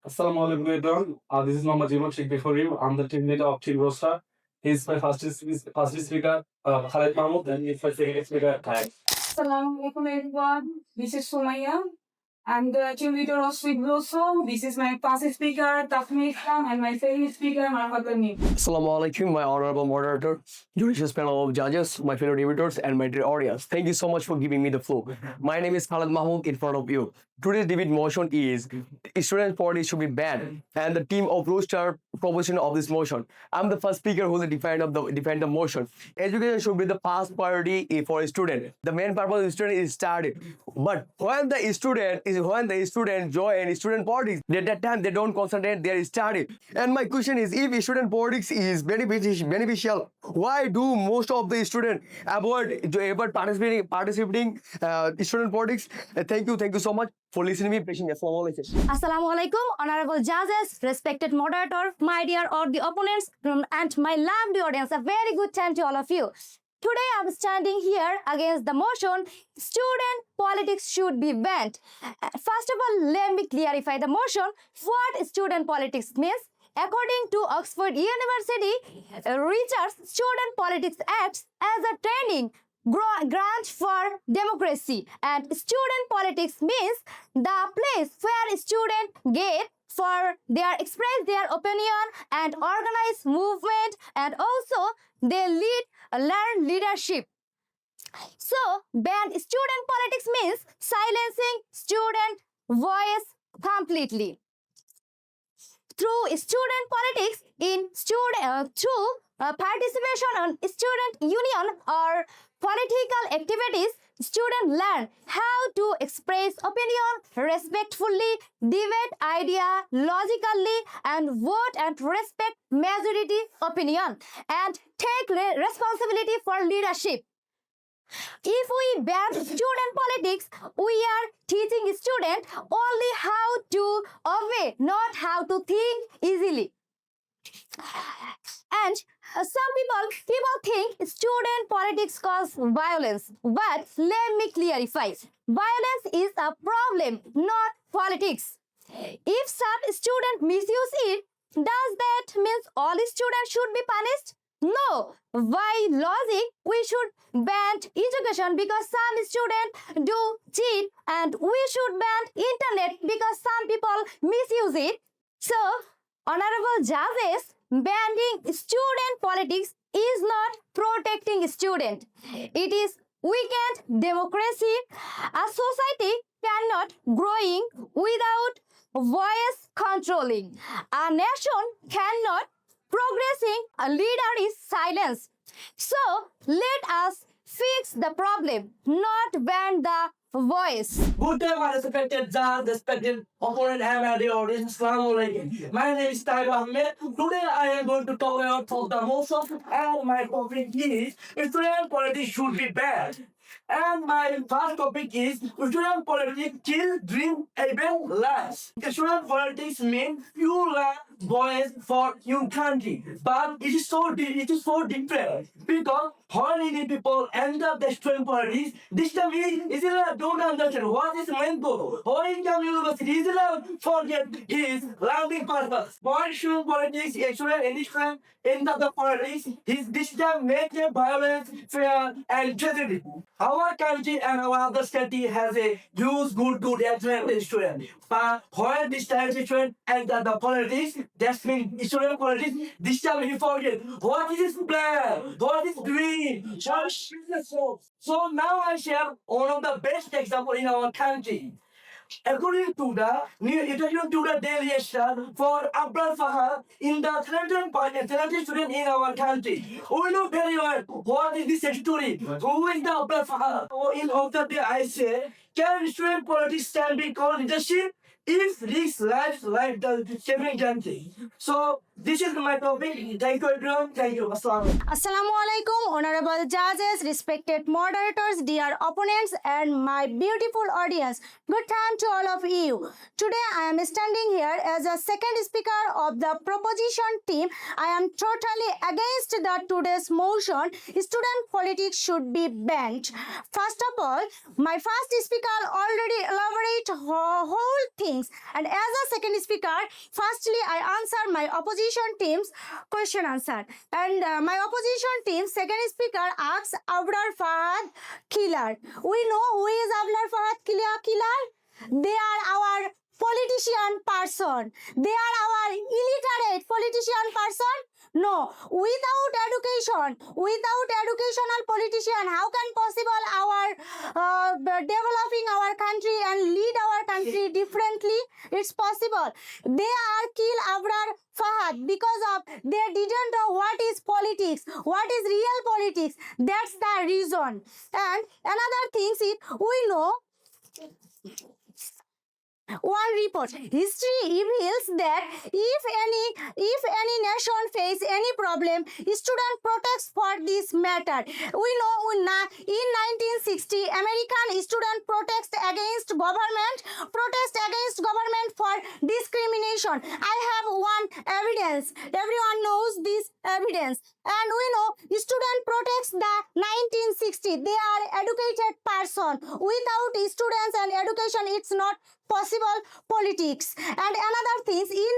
Assalamu alaikum everyone. This is Muhammad Jiman Sheikh before you. I'm the team leader of Team Rosta. He's my first speaker, Khalid Mahmoud, and he's my second speaker, Khaled. Assalamu alaikum everyone. This is Sumaya. I'm the team leader of Sweet Blossom. This is my past speaker, Tafmi Islam, and my second speaker, Marhaba Nim. Assalamu alaikum, my honorable moderator, judicious panel of judges, my fellow debaters, and my dear audience. Thank you so much for giving me the floor. My name is Khalid Mahmoud in front of you. Today's debate motion is student politics should be banned, and the team of Rooster proposition of this motion. I'm the first speaker who will defend the motion. Education should be the first priority for a student. The main purpose of the student is study. But when the student join student politics, at that time they don't concentrate their study. And my question is, if student politics is beneficial, why do most of the students avoid participating student politics? Thank you so much for listening to me. Assalamu alaikum, honorable judges, respected moderator, my dear or the opponents, and my lovely audience. A very good time to all of you. Today I'm standing here against the motion, student politics should be banned. First of all, let me clarify the motion. What student politics means? According to Oxford University research, student politics acts as a training grant for democracy, and student politics means the place where students get for express their opinion and organize movement, and also they learn leadership. So ban student politics means silencing student voice completely. Through student politics through participation on student union or political activities, students learn how to express opinion respectfully, debate idea logically, and vote and respect majority opinion, and take responsibility for leadership. If we ban student politics, we are teaching students only how to obey, not how to think easily. And some people think student politics cause violence, but let me clarify. Violence is a problem, not politics. If some student misuse it, does that mean all students should be punished? No. By logic, we should ban education because some students do cheat, and we should ban internet because some people misuse it. So, honorable judges, banning student politics is not protecting students. It is weakened democracy. A society cannot growing without voice controlling. A nation cannot progressing. A leader is silence. So let us fix the problem, not ban the voice. Good day, my respected judge, respected opponent, and my dear audience. Assalamualaikum. My name is Taib Ahmed. Today I am going to talk about the motion, and my topic is student politics should be banned. And my first topic is student politics kill dream even lies. Student politics means you learn voice for your country, but it is so different because when people enter the student politics, this time Israel don't understand what is meant to. When in the university, Israel forget his learning purpose. When student politics, any student enter the politics, his this time make a violence, fear, and tragedy. Our country and our other country has a huge good excellent student. But when this time student enter the politics, that means student politics, this time he forget what is his plan, what is dream, so now I share one of the best example in our country. According to the new education to the daily star for Abdul Fahad in the talented student in our country. We know very well what is this story. Who is the Abdul Fahad? In of the day I say, can student politics can be called leadership if this life the saving country? So this is my topic. Thank you everyone. Thank you. Assalamu alaikum, honorable judges, respected moderators, dear opponents, and my beautiful audience. Good time to all of you. Today I am standing here as a second speaker of the proposition team. I am totally against the today's motion. Student politics should be banned. First of all, my first speaker already elaborate whole thing things. And as a second speaker, firstly, I answer my opposition team's question answer. And my opposition team, second speaker, asks Abrar Fahad killer. We know who is Abrar Fahad killer? They are our politician person. They are our illiterate politician person. No, without educational politician, how can possible our developing our country and lead our country differently? It's possible. They are kill Abrar Fahad because of they didn't know what is politics, what is real politics. That's the reason. And another thing is we know. One report. History reveals that if any nation face any problem, student protests for this matter. We know in 1960, American student protest against government for discrimination. I have one evidence. Everyone knows this evidence. And we know student protects the 1960. They are educated person. Without students and education, it's not possible politics. And another thing, in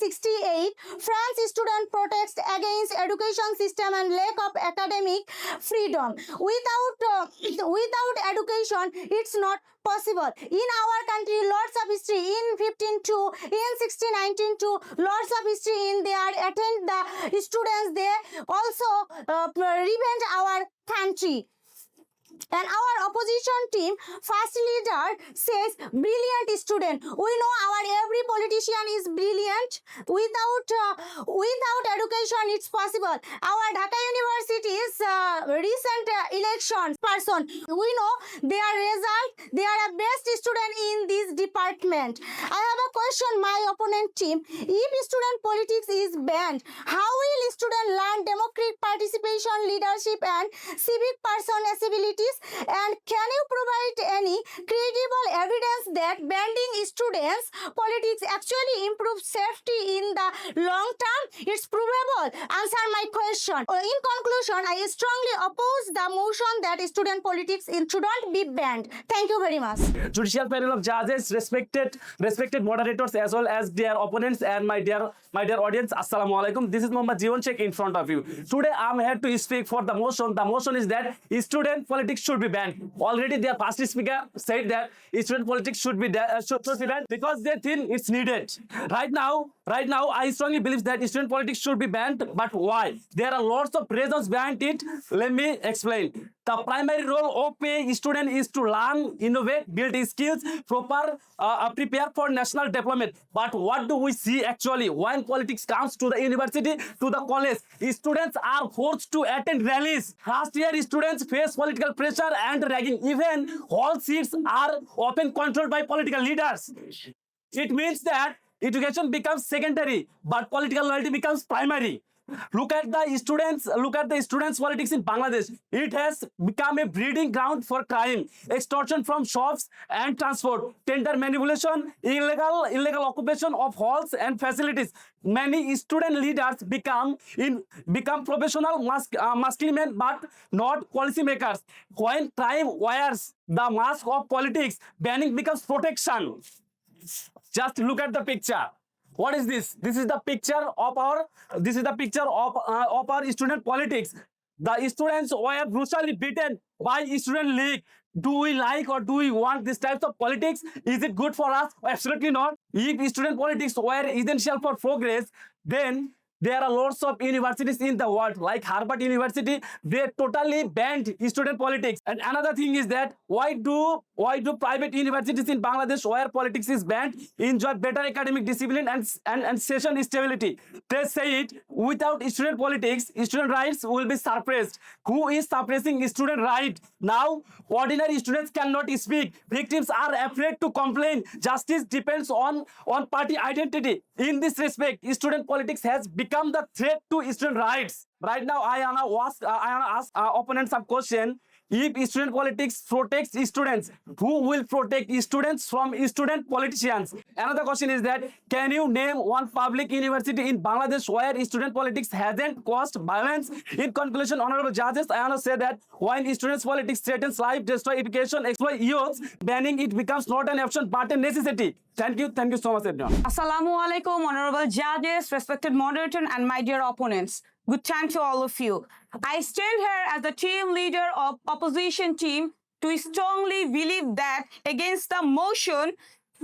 1968, France student protest against education system and lack of academic freedom. Without education, it's not possible. In our country, lots of history in 15 in 1619 lots of history in there attend the students. They also revenge our country. And our opposition team first leader says brilliant student. We know our every politician is brilliant. Without education it's possible. Our Dhaka University's recent election person, we know their result, they are a best student in this department. I have a question my opponent team. If student politics is banned, how will student learn democratic participation, leadership and civic personality? And can you provide any credible evidence that banning students politics actually improves safety in the long term? It's provable. Answer my question. In conclusion, I strongly oppose the motion that student politics shouldn't be banned. Thank you very much. Judicial panel of judges, respected moderators as well as their opponents and my dear audience. Assalamu alaikum. This is Muhammad Jiwan Sheikh in front of you. Today I'm here to speak for the motion. The motion is that student politics should be banned. Already their past speaker said that student politics should be banned because they think it's needed. Right now I strongly believe that student politics should be banned. But why? There are lots of reasons behind it. Let me explain. The primary role of a student is to learn, innovate, build skills, prepare for national development. But what do we see actually? When politics comes to the university, to the college, students are forced to attend rallies. Last year, students face political pressure and ragging. Even hall seats are often controlled by political leaders. It means that education becomes secondary, but political loyalty becomes primary. Look at the students' politics in Bangladesh. It has become a breeding ground for crime, extortion from shops and transport, tender manipulation, illegal occupation of halls and facilities. Many student leaders become professional masculine but not policymakers. When crime wears the mask of politics, banning becomes protection. Just look at the picture. What is this? This is the picture of our student politics. The students were brutally beaten by student league. Do we like or do we want this type of politics? Is it good for us? Absolutely not. If student politics were essential for progress, then there are lots of universities in the world, like Harvard University. They totally banned student politics. And another thing is that why do private universities in Bangladesh, where politics is banned, enjoy better academic discipline and session stability? They say it, without student politics, student rights will be suppressed. Who is suppressing student right? Now, ordinary students cannot speak. Victims are afraid to complain. Justice depends on party identity. In this respect, student politics has become the threat to student rights. Right now, I wanna ask opponents some question. If student politics protects students, who will protect students from student politicians? Another question is that, can you name one public university in Bangladesh where student politics hasn't caused violence? In conclusion, honorable judges, I want to say that when students politics threatens life, destroy education, exploit youth, banning it becomes not an option but a necessity. Thank you so much, everyone. Assalamu alaikum, honorable judges, respected moderator, and my dear opponents. Good time to all of you. I stand here as the team leader of opposition team to strongly believe that against the motion,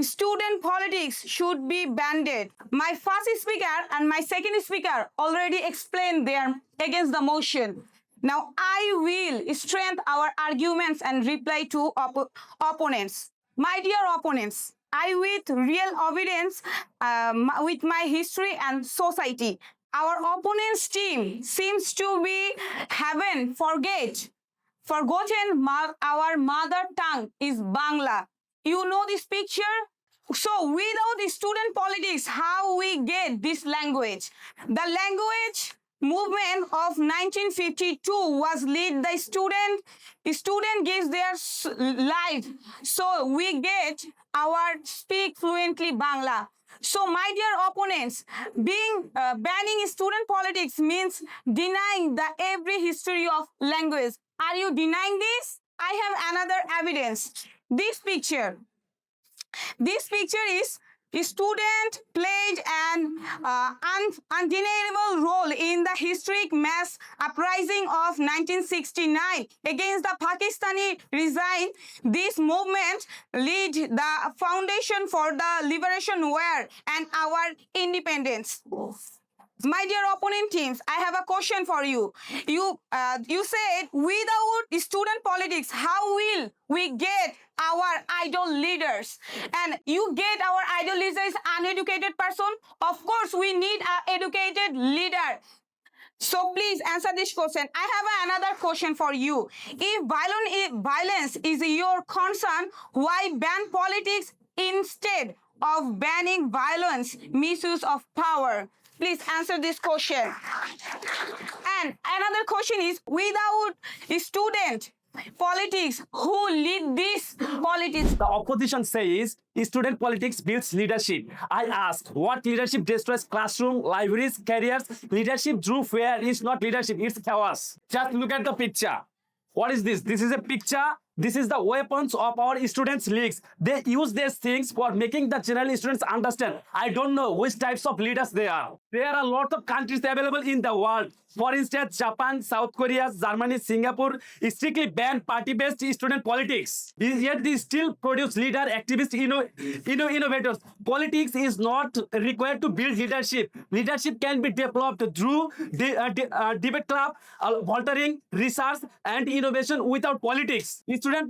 student politics should be banned. My first speaker and my second speaker already explained their against the motion. Now I will strengthen our arguments and reply to opponents. My dear opponents, I with real evidence with my history and society. Our opponent's team seems to be forgotten our mother tongue is Bangla. You know this picture? So without the student politics, how we get this language? The language movement of 1952 was led by student. Student gives their life, so we get our speak fluently Bangla. So my dear opponents, banning student politics means denying the every history of language. Are you denying this? I have another evidence. This picture is a student played an undeniable role in the historic mass uprising of 1969 against the Pakistani regime. This movement laid the foundation for the liberation war and our independence. My dear opponent teams, I have a question for you. You said without student politics, how will we get our idol leaders? And you get our idol leader is uneducated person. Of course, we need an educated leader. So please answer this question. I have another question for you. If violence is your concern, why ban politics instead of banning violence, misuse of power? Please answer this question. And another question is, without student politics, who lead this politics? The opposition says student politics builds leadership. I ask, what leadership destroys classroom, libraries, careers? Leadership through fear is not leadership, it's chaos. Just look at the picture. What is this? This is a picture. This is the weapons of our students' leagues. They use these things for making the general students understand. I don't know which types of leaders they are. There are a lot of countries available in the world. For instance, Japan, South Korea, Germany, Singapore strictly ban party-based student politics. Yet they still produce leader, activists, innovators. Politics is not required to build leadership. Leadership can be developed through debate club, volunteering, research, and innovation without politics. Student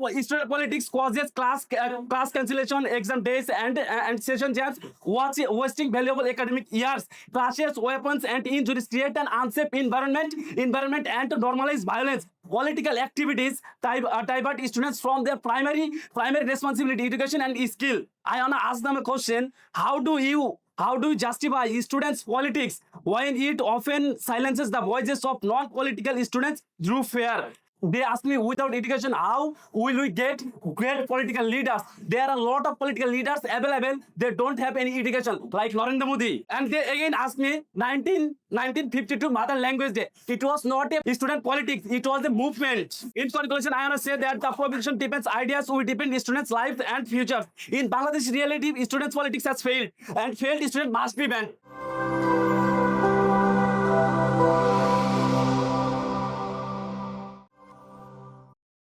politics causes class cancellation, exam days, and session jams, wasting valuable academic years. Clashes, weapons, and injuries create an unsafe environment and to normalize violence. Political activities divert students from their primary responsibility, education, and skill. I wanna ask them a question: How do you justify students' politics when it often silences the voices of non-political students through fear? They ask me, without education, how will we get great political leaders? There are a lot of political leaders available. They don't have any education, like Narendra Modi. And they again ask me, 1952 Mother Language Day. It was not a student politics. It was a movement. In conclusion, I want to say that the prohibition depends ideas will depend students' lives and futures. In Bangladesh reality, students' politics has failed, and failed students must be banned.